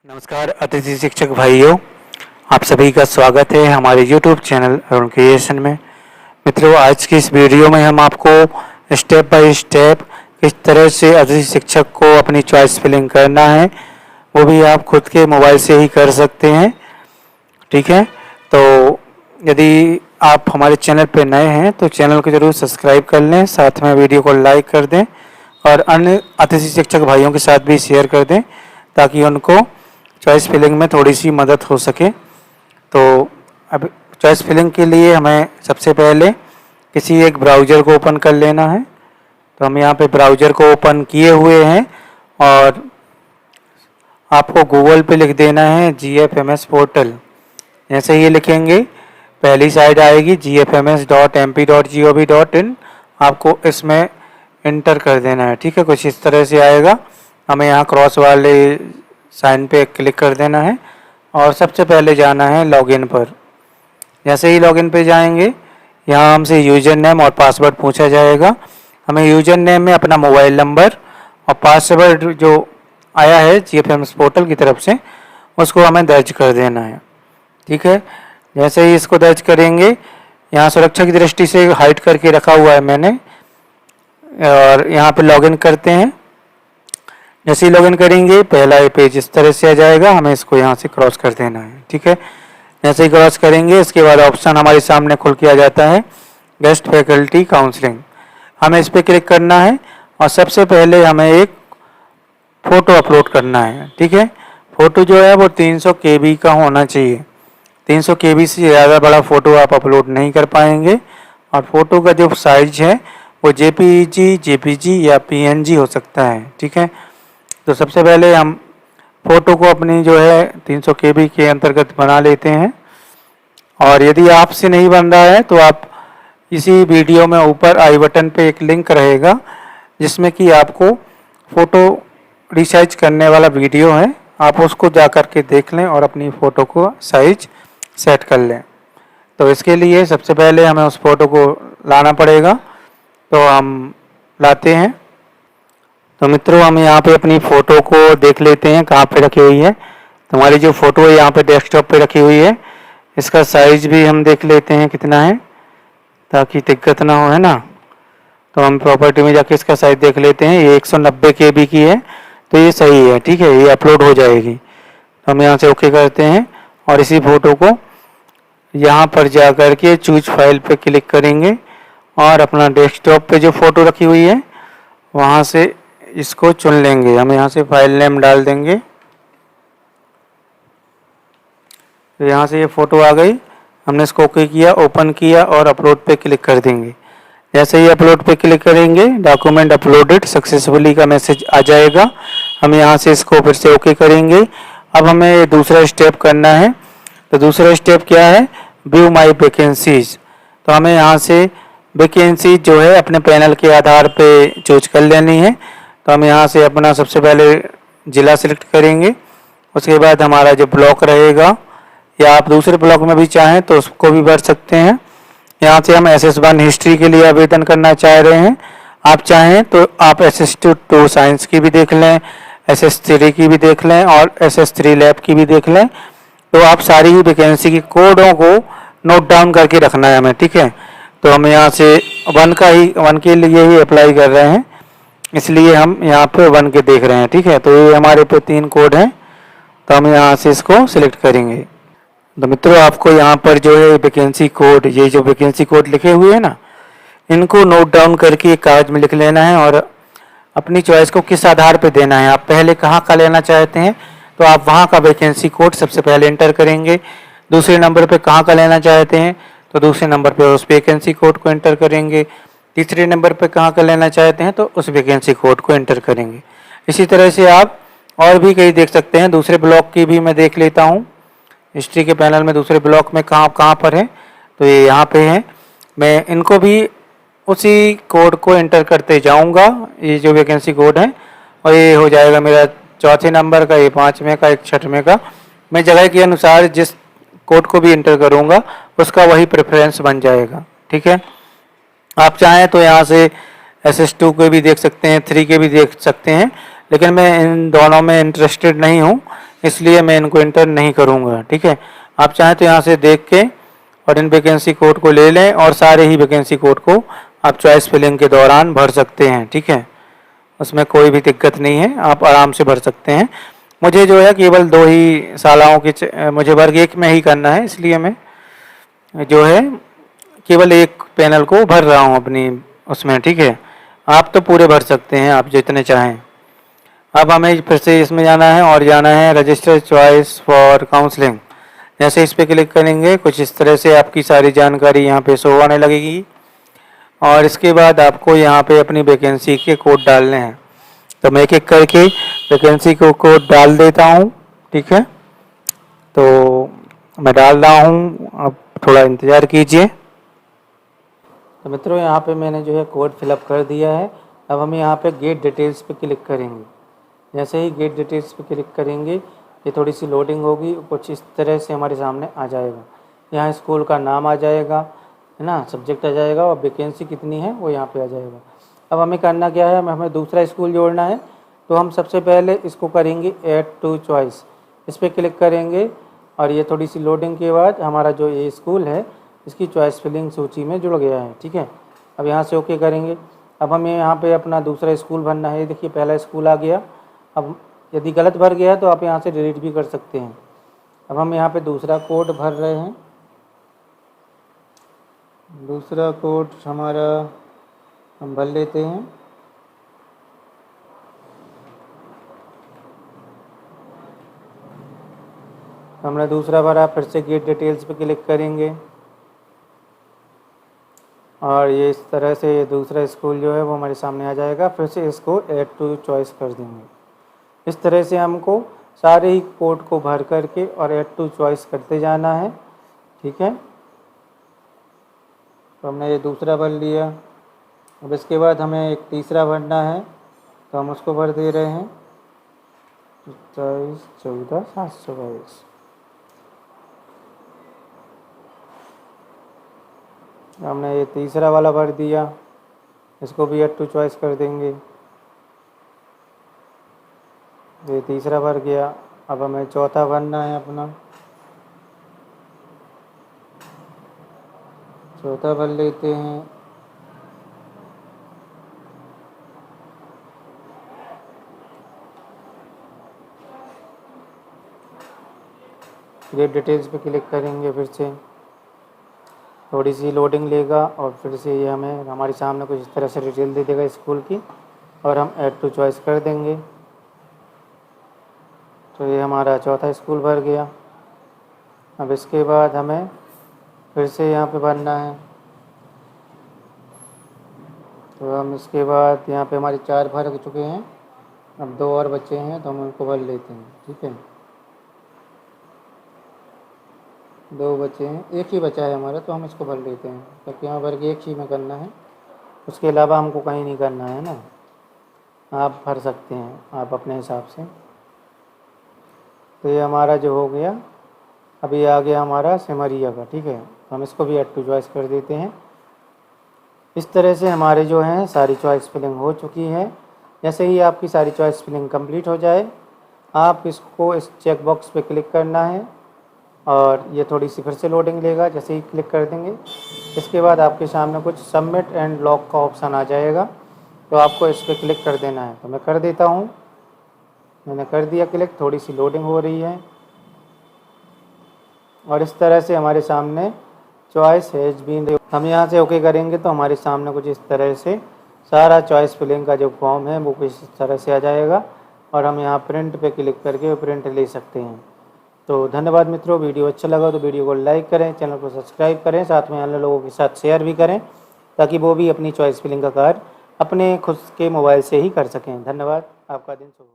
नमस्कार अतिथि शिक्षक भाइयों, आप सभी का स्वागत है हमारे YouTube चैनल अरुण क्रिएशन में। मित्रों, आज की इस वीडियो में हम आपको स्टेप बाय स्टेप किस तरह से अतिथि शिक्षक को अपनी चॉइस फिलिंग करना है, वो भी आप खुद के मोबाइल से ही कर सकते हैं। ठीक है, तो यदि आप हमारे चैनल पर नए हैं तो चैनल को ज़रूर सब्सक्राइब कर लें, साथ में वीडियो को लाइक कर दें और अन्य अतिथि शिक्षक भाइयों के साथ भी शेयर कर दें ताकि उनको चॉइस फिलिंग में थोड़ी सी मदद हो सके। तो अब चॉइस फिलिंग के लिए हमें सबसे पहले किसी एक ब्राउज़र को ओपन कर लेना है। तो हम यहाँ पे ब्राउज़र को ओपन किए हुए हैं और आपको गूगल पे लिख देना है GFMS पोर्टल। जैसे ये लिखेंगे पहली साइड आएगी gfms.mp.gov.in, आपको इसमें इंटर कर देना है। ठीक है, कुछ इस तरह से आएगा। हमें यहाँ क्रॉस वाले साइन पे क्लिक कर देना है और सबसे पहले जाना है लॉगिन पर। जैसे ही लॉगिन पे जाएंगे, यहाँ हमसे यूज़र नेम और पासवर्ड पूछा जाएगा। हमें यूज़र नेम में अपना मोबाइल नंबर और पासवर्ड जो आया है GFMS पोर्टल की तरफ से उसको हमें दर्ज कर देना है। ठीक है, जैसे ही इसको दर्ज करेंगे, यहाँ सुरक्षा की दृष्टि से हाइड करके रखा हुआ है मैंने, और यहाँ पे लॉगिन करते हैं। जैसे ही लॉगिन करेंगे पहला ये पेज इस तरह से आ जाएगा, हमें इसको यहाँ से क्रॉस कर देना है। ठीक है, जैसे ही क्रॉस करेंगे इसके बाद ऑप्शन हमारे सामने खुल के आ जाता है गेस्ट फैकल्टी काउंसलिंग। हमें इस पर क्लिक करना है और सबसे पहले हमें एक फ़ोटो अपलोड करना है। ठीक है, फ़ोटो जो है वो 300 KB का होना चाहिए। 300 KB से ज़्यादा बड़ा फ़ोटो आप अपलोड नहीं कर पाएंगे। और फ़ोटो का जो साइज है वो JPG या PNG हो सकता है। ठीक है, तो सबसे पहले हम फ़ोटो को अपनी जो है 300 KB के अंतर्गत बना लेते हैं। और यदि आपसे नहीं बन रहा है तो आप इसी वीडियो में ऊपर आई बटन पे एक लिंक रहेगा जिसमें कि आपको फ़ोटो रिसाइज करने वाला वीडियो है, आप उसको जा कर के देख लें और अपनी फ़ोटो को साइज सेट कर लें। तो इसके लिए सबसे पहले हमें उस फ़ोटो को लाना पड़ेगा, तो हम लाते हैं। तो मित्रों, हम यहाँ पे अपनी फ़ोटो को देख लेते हैं कहाँ पे रखी हुई है। तो हमारी जो फ़ोटो है यहाँ पे डेस्कटॉप पे रखी हुई है। इसका साइज़ भी हम देख लेते हैं कितना है ताकि दिक्कत ना हो, है ना। तो हम प्रॉपर्टी में जाके इसका साइज़ देख लेते हैं। ये 190 KB की है, तो ये सही है। ठीक है, ये अपलोड हो जाएगी। तो हम यहाँ से ओके करते हैं और इसी फ़ोटो को यहाँ पर जा कर के चूज फाइल पे क्लिक करेंगे और अपना डेस्कटॉप पे जो फ़ोटो रखी हुई है वहाँ से इसको चुन लेंगे। हम यहाँ से फाइल नेम डाल देंगे। तो यहाँ से ये फ़ोटो आ गई, हमने इसको ओके किया, ओपन किया और अपलोड पे क्लिक कर देंगे। जैसे ही अपलोड पे क्लिक करेंगे डॉक्यूमेंट अपलोडेड सक्सेसफुली का मैसेज आ जाएगा। हम यहाँ से इसको फिर से ओके करेंगे। अब हमें दूसरा स्टेप करना है। तो दूसरा स्टेप क्या है, व्यू माई वैकेंसीज। तो हमें यहाँ से वैकेंसी जो है अपने पैनल के आधार पे चूज कर लेनी है। तो हम यहाँ से अपना सबसे पहले ज़िला सिलेक्ट करेंगे, उसके बाद हमारा जो ब्लॉक रहेगा, या आप दूसरे ब्लॉक में भी चाहें तो उसको भी भर सकते हैं। यहाँ से हम SS1 हिस्ट्री के लिए आवेदन करना चाह रहे हैं। आप चाहें तो आप SS2 साइंस की भी देख लें, SS3 की भी देख लें और SS3 लैब की भी देख लें। तो आप सारी ही वैकेंसी की कोडों को नोट डाउन करके रखना है हमें। ठीक है, तो हम यहाँ से 1 के लिए ही अप्लाई कर रहे हैं, इसलिए हम यहाँ पे 1 के देख रहे हैं। ठीक है, तो ये हमारे पे 3 कोड हैं, तो हम यहाँ से इसको सिलेक्ट करेंगे। तो मित्रों, आपको यहाँ पर जो है वैकेंसी कोड, ये जो वैकेंसी कोड लिखे हुए हैं ना, इनको नोट डाउन करके एक कागज में लिख लेना है और अपनी चॉइस को किस आधार पे देना है। आप पहले कहाँ का लेना चाहते हैं तो आप वहाँ का वैकेंसी कोड सबसे पहले एंटर करेंगे। दूसरे नंबर पे कहाँ का लेना चाहते हैं तो दूसरे नंबर पे उस वैकेंसी कोड को एंटर करेंगे। तीसरे नंबर पे कहाँ का लेना चाहते हैं तो उस वैकेंसी कोड को एंटर करेंगे। इसी तरह से आप और भी कई देख सकते हैं। दूसरे ब्लॉक की भी मैं देख लेता हूँ, हिस्ट्री के पैनल में दूसरे ब्लॉक में कहाँ पर है, तो ये यहाँ पे है। मैं इनको भी उसी कोड को एंटर करते जाऊँगा, ये जो वैकेंसी कोड है, और ये हो जाएगा मेरा चौथे नंबर का, ये 5वें का, एक 6वें का। मैं जगह के अनुसार जिस कोड को भी एंटर करूँगा उसका वही प्रेफरेंस बन जाएगा। ठीक है, आप चाहें तो यहाँ से SS2 के भी देख सकते हैं, 3 के भी देख सकते हैं, लेकिन मैं इन दोनों में इंटरेस्टेड नहीं हूँ, इसलिए मैं इनको इंटर नहीं करूँगा। ठीक है, आप चाहें तो यहाँ से देख के और इन वैकेंसी कोड को ले लें और सारे ही वैकेंसी कोड को आप चॉइस फिलिंग के दौरान भर सकते हैं। ठीक है, उसमें कोई भी दिक्कत नहीं है, आप आराम से भर सकते हैं। मुझे जो है केवल 2 ही शालाओं के मुझे वर्ग 1 में ही करना है, इसलिए मैं जो है केवल एक पैनल को भर रहा हूँ अपनी उसमें। ठीक है, आप तो पूरे भर सकते हैं, आप जितने चाहें। अब हमें फिर से इसमें जाना है और जाना है रजिस्टर चॉइस फॉर काउंसलिंग। जैसे इस पर क्लिक करेंगे कुछ इस तरह से आपकी सारी जानकारी यहाँ पे शो होने लगेगी और इसके बाद आपको यहाँ पे अपनी वैकेंसी के कोड डालने हैं। तो मैं एक एक करके वैकेंसी को कोड डाल देता हूँ। ठीक है, तो मैं डाल रहा हूँ, आप थोड़ा इंतज़ार कीजिए। तो मित्रों यहाँ पे मैंने जो है कोड फिलअप कर दिया है। अब हम यहाँ पे गेट डिटेल्स पे क्लिक करेंगे। जैसे ही गेट डिटेल्स पे क्लिक करेंगे ये थोड़ी सी लोडिंग होगी, कुछ इस तरह से हमारे सामने आ जाएगा। यहाँ स्कूल का नाम आ जाएगा, है ना, सब्जेक्ट आ जाएगा और वैकेंसी कितनी है वो यहाँ पे आ जाएगा। अब हमें करना क्या है, हमें दूसरा स्कूल जोड़ना है। तो हम सबसे पहले इसको करेंगे ऐड टू चॉइस, इस पर क्लिक करेंगे और ये थोड़ी सी लोडिंग के बाद हमारा जो ये स्कूल है इसकी चॉइस फिलिंग सूची में जुड़ गया है। ठीक है, अब यहाँ से ओके करेंगे। अब हमें यहाँ पे अपना दूसरा स्कूल भरना है। देखिए पहला स्कूल आ गया। अब यदि गलत भर गया है तो आप यहाँ से डिलीट भी कर सकते हैं। अब हम यहाँ पे दूसरा कोड भर रहे हैं। दूसरा कोड हमारा हम भर लेते हैं। हमने दूसरा भरा, फिर से गेट डिटेल्स पे क्लिक करेंगे और ये इस तरह से ये दूसरा स्कूल जो है वो हमारे सामने आ जाएगा। फिर से इसको ऐड टू चॉइस कर देंगे। इस तरह से हमको सारे ही कोड को भर करके और ऐड टू चॉइस करते जाना है। ठीक है, तो हमने ये दूसरा भर लिया। अब इसके बाद हमें एक तीसरा भरना है, तो हम उसको भर दे रहे हैं 24/14/722। हमने ये तीसरा वाला भर दिया, इसको भी ऐड टू चॉइस कर देंगे। ये तीसरा भर गया। अब हमें चौथा भरना है अपना, चौथा भर लेते हैं। गेट डिटेल्स पे क्लिक करेंगे, फिर से थोड़ी सी लोडिंग लेगा और फिर से ये हमें हमारे सामने कुछ इस तरह से डिटेल दे देगा स्कूल की और हम ऐड टू चॉइस कर देंगे। तो ये हमारा चौथा स्कूल भर गया। अब इसके बाद हमें फिर से यहाँ पे भरना है। तो हम इसके बाद यहाँ पे हमारे 4 भर चुके हैं। अब 2 और बचे हैं तो हम उनको भर लेते हैं। ठीक है, 2 बचे हैं, एक ही बचा है हमारा, तो हम इसको भर लेते हैं क्योंकि यहाँ वर्ग 1 ही में करना है, उसके अलावा हमको कहीं नहीं करना है ना। आप भर सकते हैं आप अपने हिसाब से। तो ये हमारा जो हो गया, अभी आ गया हमारा सिमरिया का। ठीक है, हम इसको भी ऐड टू चॉइस कर देते हैं। इस तरह से हमारे जो हैं सारी चॉइस फिलिंग हो चुकी है। जैसे ही आपकी सारी चॉइस फिलिंग कंप्लीट हो जाए, आप इसको इस चेक बॉक्स पे क्लिक करना है और ये थोड़ी सी फिर से लोडिंग लेगा। जैसे ही क्लिक कर देंगे इसके बाद आपके सामने कुछ सबमिट एंड लॉक का ऑप्शन आ जाएगा, तो आपको इस पर क्लिक कर देना है। तो मैं कर देता हूँ, मैंने कर दिया क्लिक। थोड़ी सी लोडिंग हो रही है और इस तरह से हमारे सामने चॉइस हैज़ बीन, हम यहाँ से ओके करेंगे तो हमारे सामने कुछ इस तरह से सारा चॉइस फिलिंग का जो फॉर्म है वो कुछ इस तरह से आ जाएगा और हम यहाँ प्रिंट पे क्लिक करके प्रिंट ले सकते हैं। तो धन्यवाद मित्रों, वीडियो अच्छा लगा तो वीडियो को लाइक करें, चैनल को सब्सक्राइब करें, साथ में अन्य लोगों के साथ शेयर भी करें ताकि वो भी अपनी चॉइस फिलिंग का कार्य अपने खुद के मोबाइल से ही कर सकें। धन्यवाद, आपका दिन शुभ हो।